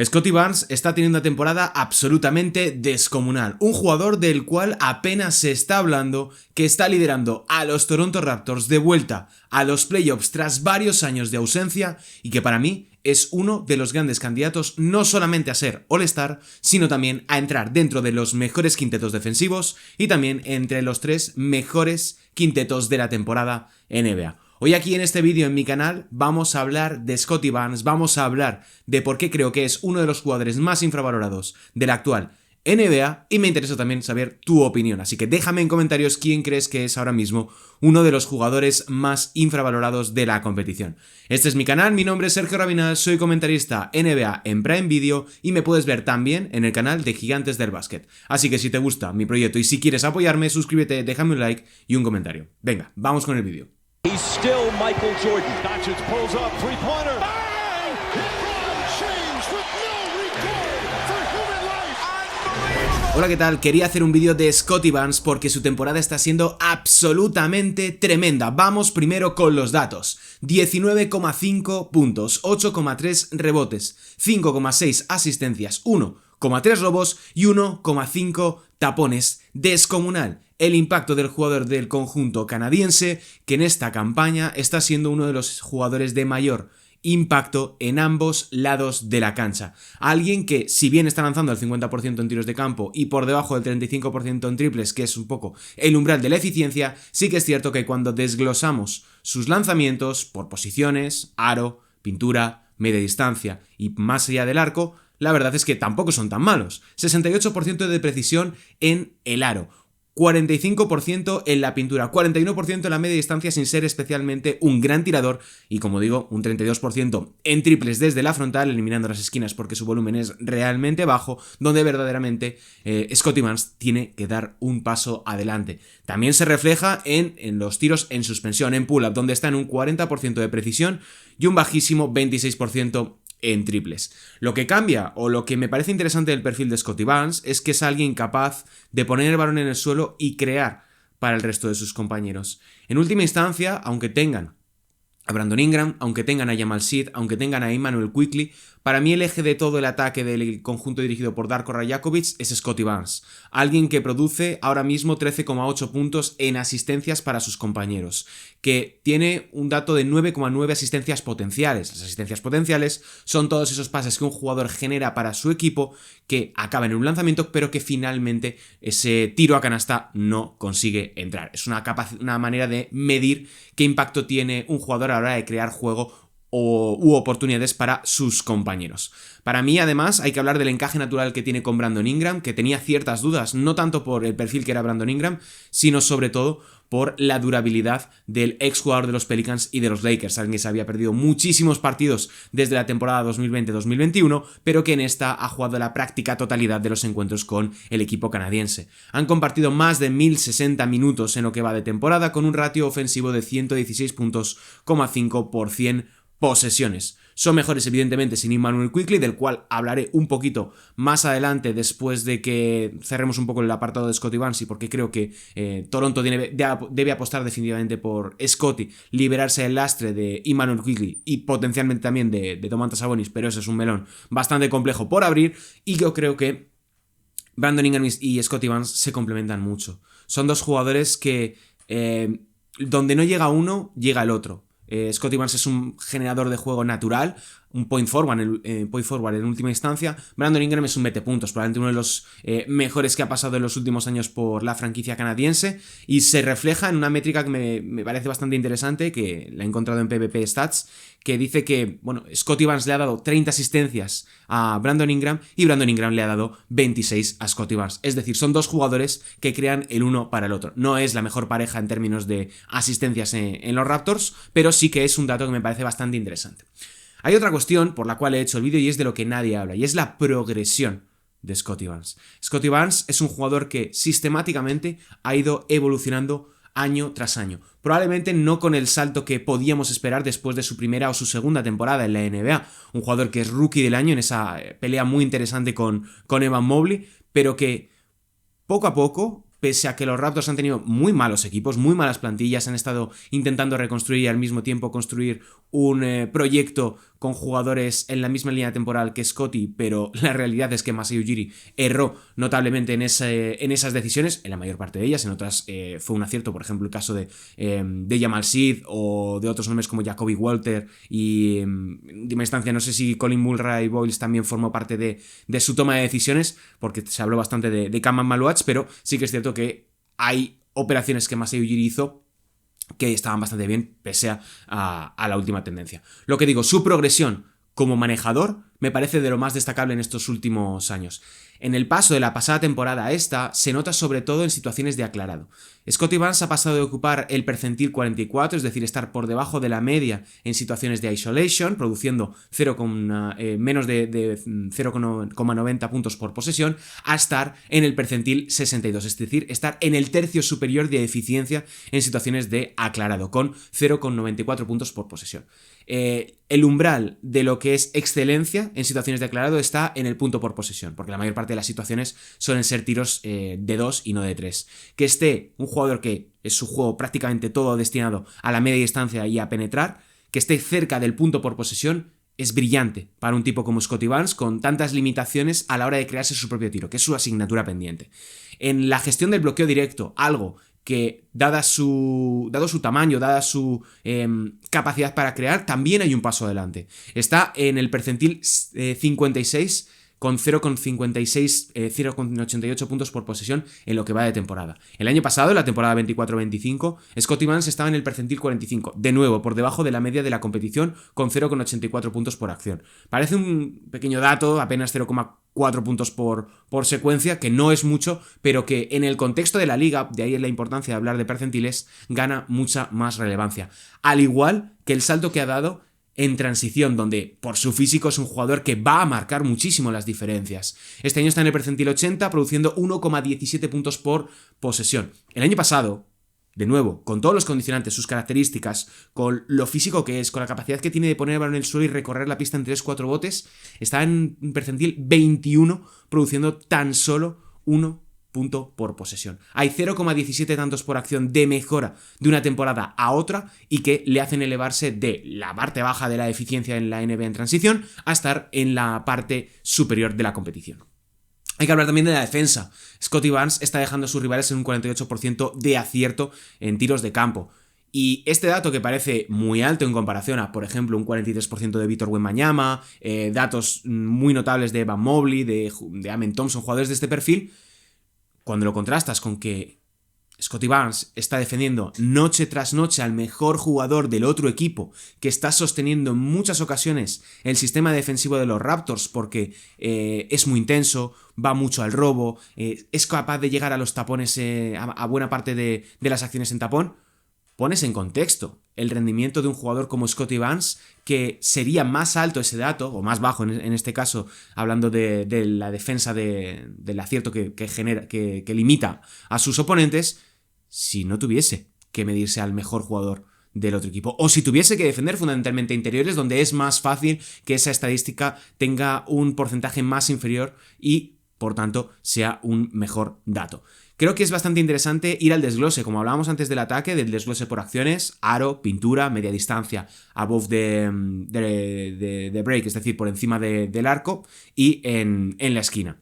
Scottie Barnes está teniendo una temporada absolutamente descomunal, un jugador del cual apenas se está hablando, que está liderando a los Toronto Raptors de vuelta a los playoffs tras varios años de ausencia y que para mí es uno de los grandes candidatos no solamente a ser All-Star, sino también a entrar dentro de los mejores quintetos defensivos y también entre los 3 mejores quintetos de la temporada NBA. Hoy aquí en este vídeo en mi canal vamos a hablar de Scottie Barnes, vamos a hablar de por qué creo que es uno de los jugadores más infravalorados de la actual NBA y me interesa también saber tu opinión, así que déjame en comentarios quién crees que es ahora mismo uno de los jugadores más infravalorados de la competición. Este es mi canal, mi nombre es Sergio Rabinal, soy comentarista NBA en Prime Video y me puedes ver también en el canal de Gigantes del Básquet. Así que si te gusta mi proyecto y si quieres apoyarme, suscríbete, déjame un like y un comentario. Venga, vamos con el vídeo. He's still Michael Jordan. Doncic pulls up, three-pointer. Bang! LeBron James with no regard for human life. Hola, ¿qué tal? Quería hacer un vídeo de Scottie Barnes porque su temporada está siendo absolutamente tremenda. Vamos primero con los datos. 19,5 puntos, 8,3 rebotes, 5,6 asistencias, 1,3 robos y 1,5 tapones. Descomunal el impacto del jugador del conjunto canadiense, que en esta campaña está siendo uno de los jugadores de mayor impacto en ambos lados de la cancha. Alguien que, si bien está lanzando el 50% en tiros de campo y por debajo del 35% en triples, que es un poco el umbral de la eficiencia, sí que es cierto que cuando desglosamos sus lanzamientos por posiciones, aro, pintura, media distancia y más allá del arco, la verdad es que tampoco son tan malos. 68% de precisión en el aro, 45% en la pintura, 41% en la media distancia sin ser especialmente un gran tirador y, como digo, un 32% en triples desde la frontal, eliminando las esquinas porque su volumen es realmente bajo, donde verdaderamente Scottie Barnes tiene que dar un paso adelante. También se refleja en los tiros en suspensión, en pull-up, donde está en un 40% de precisión y un bajísimo 26% en triples. Lo que cambia, o lo que me parece interesante del perfil de Scottie Barnes, es que es alguien capaz de poner el balón en el suelo y crear para el resto de sus compañeros. En última instancia, aunque tengan a Brandon Ingram, aunque tengan a Jamal Shead, aunque tengan a Immanuel Quickley, para mí el eje de todo el ataque del conjunto dirigido por Darko Rajakovic es Scottie Barnes, alguien que produce ahora mismo 13,8 puntos en asistencias para sus compañeros, que tiene un dato de 9,9 asistencias potenciales. Las asistencias potenciales son todos esos pases que un jugador genera para su equipo que acaban en un lanzamiento, pero que finalmente ese tiro a canasta no consigue entrar. Es una manera de medir qué impacto tiene un jugador a la hora de crear juego u oportunidades para sus compañeros. Para mí, además, hay que hablar del encaje natural que tiene con Brandon Ingram, que tenía ciertas dudas, no tanto por el perfil que era Brandon Ingram, sino sobre todo por la durabilidad del exjugador de los Pelicans y de los Lakers, alguien que se había perdido muchísimos partidos desde la temporada 2020-2021, pero que en esta ha jugado la práctica totalidad de los encuentros con el equipo canadiense. Han compartido más de 1060 minutos en lo que va de temporada, con un ratio ofensivo de 116 puntos, 5 por 100 posesiones. Son mejores evidentemente sin Immanuel Quickley, del cual hablaré un poquito más adelante después de que cerremos un poco el apartado de Scottie Barnes, y porque creo que Toronto debe apostar definitivamente por Scottie, liberarse del lastre de Immanuel Quickley y potencialmente también de Domantas Sabonis, pero ese es un melón bastante complejo por abrir, y yo creo que Brandon Ingram y Scottie Barnes se complementan mucho. Son dos jugadores que donde no llega uno, llega el otro. Scottie Barnes es un generador de juego natural, un point forward en última instancia. Brandon Ingram es un metepuntos, probablemente uno de los mejores que ha pasado en los últimos años por la franquicia canadiense, y se refleja en una métrica que me parece bastante interesante, que la he encontrado en PvP Stats, que dice que, bueno, Scottie Barnes le ha dado 30 asistencias a Brandon Ingram y Brandon Ingram le ha dado 26 a Scottie Barnes. Es decir, son dos jugadores que crean el uno para el otro. No es la mejor pareja en términos de asistencias en los Raptors, pero sí que es un dato que me parece bastante interesante. Hay otra cuestión por la cual he hecho el vídeo y es de lo que nadie habla, y es la progresión de Scottie Barnes. Scottie Barnes es un jugador que sistemáticamente ha ido evolucionando año tras año. Probablemente no con el salto que podíamos esperar después de su primera o su segunda temporada en la NBA. Un jugador que es rookie del año en esa pelea muy interesante con Evan Mobley, pero que poco a poco, pese a que los Raptors han tenido muy malos equipos, muy malas plantillas, han estado intentando reconstruir y al mismo tiempo construir un proyecto con jugadores en la misma línea temporal que Scottie, pero la realidad es que Masai Ujiri erró notablemente en esas decisiones, en la mayor parte de ellas, en otras fue un acierto, por ejemplo el caso de Jamal Shead o de otros nombres como Jacoby Walter y en última instancia no sé si Colin Mulray Boyles también formó parte de su toma de decisiones, porque se habló bastante de Kemba Maluach, pero sí que es cierto que hay operaciones que Masai Ujiri hizo que estaban bastante bien pese a la última tendencia. Lo que digo, su progresión como manejador me parece de lo más destacable en estos últimos años. En el paso de la pasada temporada a esta, se nota sobre todo en situaciones de aclarado. Scottie Barnes ha pasado de ocupar el percentil 44, es decir, estar por debajo de la media en situaciones de isolation, produciendo menos de 0,90 puntos por posesión, a estar en el percentil 62, es decir, estar en el tercio superior de eficiencia en situaciones de aclarado, con 0,94 puntos por posesión. El umbral de lo que es excelencia en situaciones de aclarado está en el punto por posesión, porque la mayor parte de las situaciones suelen ser tiros de 2 y no de 3. Que esté un jugador que es su juego prácticamente todo destinado a la media distancia y a penetrar, que esté cerca del punto por posesión, es brillante para un tipo como Scottie Barnes con tantas limitaciones a la hora de crearse su propio tiro, que es su asignatura pendiente. En la gestión del bloqueo directo, algo que dado su tamaño, dada su capacidad para crear, también hay un paso adelante. Está en el percentil 56 con 0,56, 0,88 puntos por posesión en lo que va de temporada. El año pasado, en la temporada 24-25, Scottie Barnes estaba en el percentil 45, de nuevo por debajo de la media de la competición con 0,84 puntos por acción. Parece un pequeño dato, apenas 0,4 puntos por secuencia, que no es mucho, pero que en el contexto de la liga, de ahí la importancia de hablar de percentiles, gana mucha más relevancia. Al igual que el salto que ha dado en transición, donde por su físico es un jugador que va a marcar muchísimo las diferencias. Este año está en el percentil 80, produciendo 1,17 puntos por posesión. El año pasado, de nuevo, con todos los condicionantes, sus características, con lo físico que es, con la capacidad que tiene de poner el balón en el suelo y recorrer la pista en 3-4 botes, está en un percentil 21, produciendo tan solo 1 punto por posesión. Hay 0,17 tantos por acción de mejora de una temporada a otra y que le hacen elevarse de la parte baja de la eficiencia en la NBA en transición a estar en la parte superior de la competición. Hay que hablar también de la defensa. Scottie Barnes está dejando a sus rivales en un 48% de acierto en tiros de campo. Y este dato que parece muy alto en comparación a, por ejemplo, un 43% de Victor Wembanyama, datos muy notables de Evan Mobley, de Amen Thompson, jugadores de este perfil, cuando lo contrastas con que Scottie Barnes está defendiendo noche tras noche al mejor jugador del otro equipo, que está sosteniendo en muchas ocasiones el sistema defensivo de los Raptors porque es muy intenso, va mucho al robo, es capaz de llegar a los tapones, a buena parte de las acciones en tapón, pones en contexto el rendimiento de un jugador como Scottie Barnes, que sería más alto ese dato, o más bajo en este caso, hablando de la defensa del acierto que genera, que limita a sus oponentes, si no tuviese que medirse al mejor jugador del otro equipo, o si tuviese que defender fundamentalmente interiores, donde es más fácil que esa estadística tenga un porcentaje más inferior y, por tanto, sea un mejor dato. Creo que es bastante interesante ir al desglose, como hablábamos antes del ataque, del desglose por acciones, aro, pintura, media distancia, above the break, es decir, por encima del arco y en la esquina.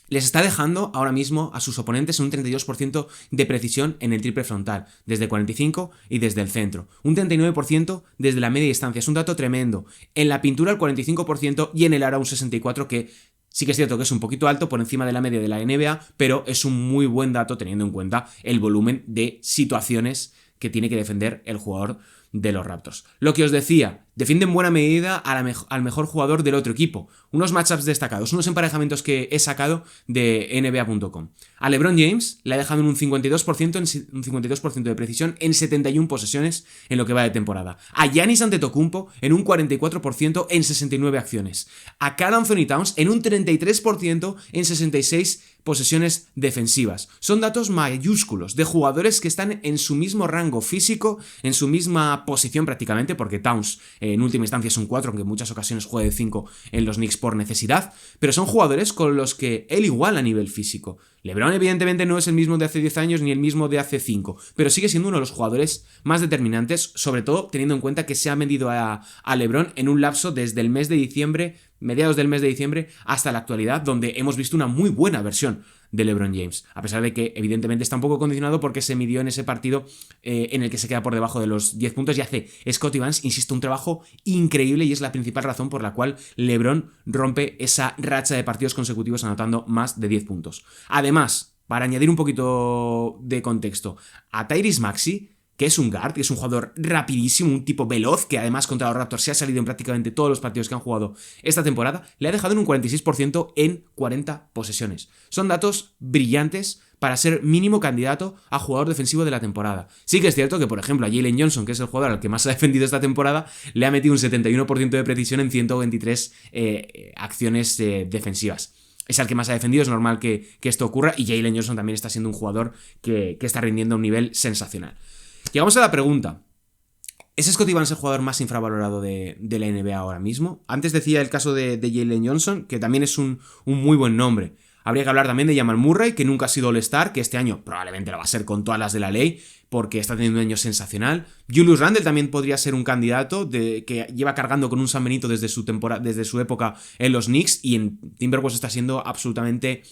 Les está dejando ahora mismo a sus oponentes un 32% de precisión en el triple frontal, desde 45 y desde el centro. Un 39% desde la media distancia, es un dato tremendo. En la pintura el 45% y en el aro un 64%, que sí que es cierto que es un poquito alto por encima de la media de la NBA, pero es un muy buen dato teniendo en cuenta el volumen de situaciones que tiene que defender el jugador de los Raptors. Lo que os decía, defiende en buena medida al mejor jugador del otro equipo. Unos matchups destacados, unos emparejamientos que he sacado de NBA.com. A LeBron James le ha dejado en un 52% de precisión en 71 posesiones en lo que va de temporada. A Giannis Antetokounmpo en un 44% en 69 acciones. A Karl Anthony Towns en un 33% en 66 posesiones defensivas. Son datos mayúsculos de jugadores que están en su mismo rango físico, en su misma posición prácticamente, porque Towns en última instancia es un 4, aunque en muchas ocasiones juega de 5 en los Knicks por necesidad, pero son jugadores con los que él iguala a nivel físico. LeBron evidentemente no es el mismo de hace 10 años ni el mismo de hace 5, pero sigue siendo uno de los jugadores más determinantes, sobre todo teniendo en cuenta que se ha vendido a LeBron en un lapso desde el mes de diciembre, mediados del mes de diciembre, hasta la actualidad, donde hemos visto una muy buena versión de LeBron James, a pesar de que evidentemente está un poco condicionado porque se midió en ese partido en el que se queda por debajo de los 10 puntos y hace Scottie Barnes, insisto, un trabajo increíble y es la principal razón por la cual LeBron rompe esa racha de partidos consecutivos anotando más de 10 puntos. Además, para añadir un poquito de contexto, a Tyrese Maxey, que es un guard, que es un jugador rapidísimo, un tipo veloz, que además contra los Raptors se ha salido en prácticamente todos los partidos que han jugado esta temporada, le ha dejado en un 46% en 40 posesiones. Son datos brillantes para ser mínimo candidato a jugador defensivo de la temporada. Sí que es cierto que, por ejemplo, a Jalen Johnson, que es el jugador al que más ha defendido esta temporada, le ha metido un 71% de precisión en 123 acciones defensivas. Es al que más ha defendido, es normal que esto ocurra, y Jalen Johnson también está siendo un jugador que está rindiendo a un nivel sensacional. Llegamos a la pregunta. ¿Es Scottie Barnes el jugador más infravalorado de la NBA ahora mismo? Antes decía el caso de Jalen Johnson, que también es un muy buen nombre. Habría que hablar también de Jamal Murray, que nunca ha sido All-Star, que este año probablemente lo va a ser con todas las de la ley, porque está teniendo un año sensacional. Julius Randle también podría ser un candidato que lleva cargando con un San Benito desde su época en los Knicks, y en Timberwolves está siendo absolutamente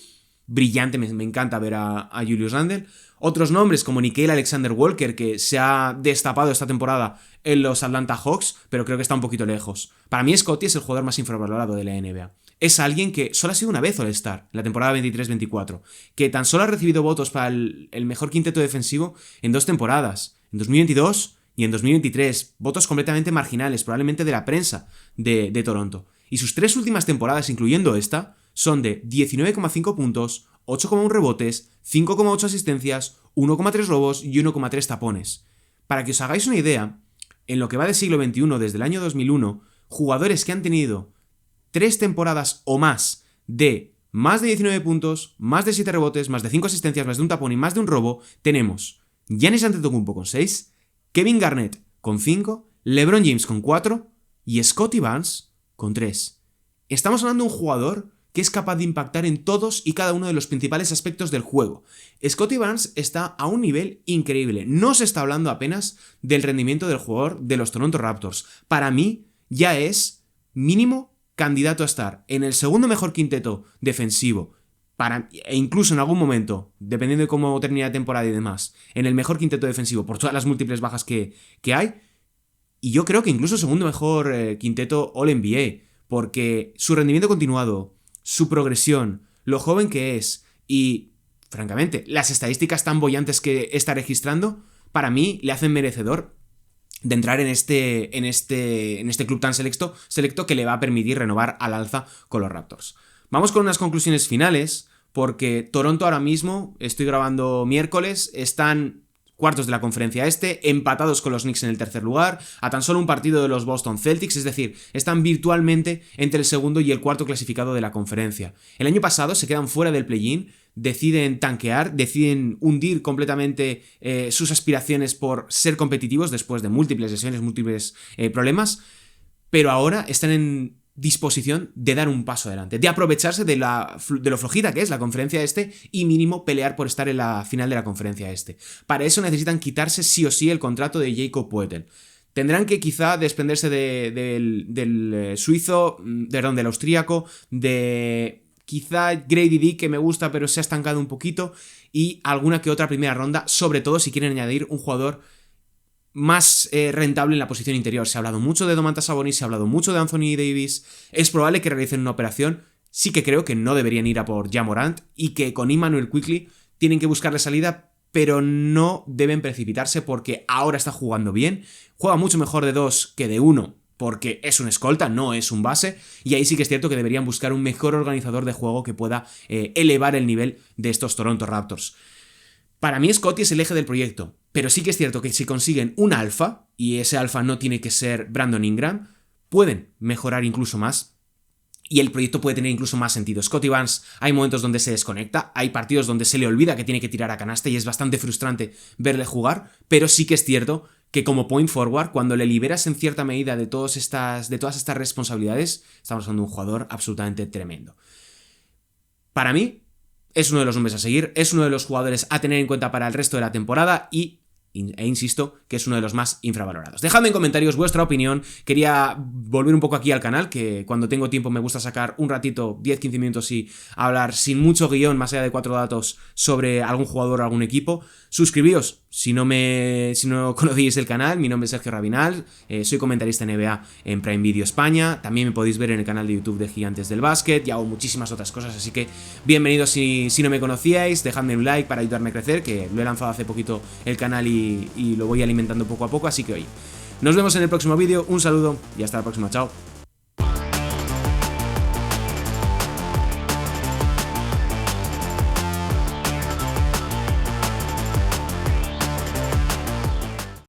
brillante. Me encanta ver a Julius Randle. Otros nombres como Nickeil Alexander-Walker, que se ha destapado esta temporada en los Atlanta Hawks, pero creo que está un poquito lejos. Para mí Scottie es el jugador más infravalorado de la NBA. Es alguien que solo ha sido una vez All-Star, la temporada 23-24, que tan solo ha recibido votos para el mejor quinteto defensivo en 2 temporadas, en 2022 y en 2023, votos completamente marginales, probablemente de la prensa de Toronto. Y sus 3 últimas temporadas, incluyendo esta, son de 19,5 puntos, 8,1 rebotes, 5,8 asistencias, 1,3 robos y 1,3 tapones. Para que os hagáis una idea, en lo que va del siglo XXI, desde el año 2001, jugadores que han tenido 3 temporadas o más de más de 19 puntos, más de 7 rebotes, más de 5 asistencias, más de un tapón y más de un robo, tenemos Giannis Antetokounmpo con 6, Kevin Garnett con 5, LeBron James con 4 y Scottie Barnes con 3. Estamos hablando de un jugador que es capaz de impactar en todos y cada uno de los principales aspectos del juego. Scottie Barnes está a un nivel increíble. No se está hablando apenas del rendimiento del jugador de los Toronto Raptors. Para mí ya es mínimo candidato a estar en el segundo mejor quinteto defensivo, e incluso en algún momento, dependiendo de cómo termine la temporada y demás, en el mejor quinteto defensivo por todas las múltiples bajas que hay. Y yo creo que incluso segundo mejor quinteto All-NBA, porque su rendimiento continuado, su progresión, lo joven que es y, francamente, las estadísticas tan bollantes que está registrando, para mí le hacen merecedor de entrar en este club tan selecto que le va a permitir renovar al alza con los Raptors. Vamos con unas conclusiones finales, porque Toronto ahora mismo, estoy grabando miércoles, están cuartos de la conferencia este, empatados con los Knicks en el tercer lugar, a tan solo un partido de los Boston Celtics, es decir, están virtualmente entre el segundo y el cuarto clasificado de la conferencia. El año pasado se quedan fuera del play-in, deciden tanquear, deciden hundir completamente sus aspiraciones por ser competitivos después de múltiples lesiones, múltiples problemas, pero ahora están en disposición de dar un paso adelante, de aprovecharse de lo flojita que es la conferencia este y mínimo pelear por estar en la final de la conferencia este. Para eso necesitan quitarse sí o sí el contrato de Jakob Poeltl. Tendrán que quizá desprenderse del suizo, del austríaco, de quizá Grady Dick, que me gusta pero se ha estancado un poquito, y alguna que otra primera ronda, sobre todo si quieren añadir un jugador más rentable en la posición interior. Se ha hablado mucho de Domantas Sabonis, se ha hablado mucho de Anthony Davis. Es probable que realicen una operación. Sí que creo que no deberían ir a por Ja Morant y que con Immanuel Quickley tienen que buscarle salida, pero no deben precipitarse porque ahora está jugando bien. Juega mucho mejor de 2 que de 1 porque es un escolta, no es un base, y ahí sí que es cierto que deberían buscar un mejor organizador de juego que pueda elevar el nivel de estos Toronto Raptors. Para mí Scottie es el eje del proyecto, pero sí que es cierto que si consiguen un alfa, y ese alfa no tiene que ser Brandon Ingram, pueden mejorar incluso más y el proyecto puede tener incluso más sentido. Scottie Barnes hay momentos donde se desconecta, hay partidos donde se le olvida que tiene que tirar a canasta y es bastante frustrante verle jugar, pero sí que es cierto que como point forward, cuando le liberas en cierta medida de todas estas responsabilidades, estamos hablando de un jugador absolutamente tremendo. Para mí, es uno de los nombres a seguir, es uno de los jugadores a tener en cuenta para el resto de la temporada e insisto que es uno de los más infravalorados. Dejadme en comentarios vuestra opinión. Quería volver un poco aquí al canal, que cuando tengo tiempo me gusta sacar un ratito, 10-15 minutos y hablar sin mucho guión, más allá de 4 datos sobre algún jugador o algún equipo. Suscribíos si no conocéis el canal. Mi nombre es Sergio Rabinal, soy comentarista NBA en Prime Video España. También me podéis ver en el canal de YouTube de Gigantes del Básquet y hago muchísimas otras cosas, así que bienvenidos si no me conocíais. Dejadme un like para ayudarme a crecer, que lo he lanzado hace poquito el canal y lo voy alimentando poco a poco, así que oye, nos vemos en el próximo vídeo, un saludo y hasta la próxima, chao.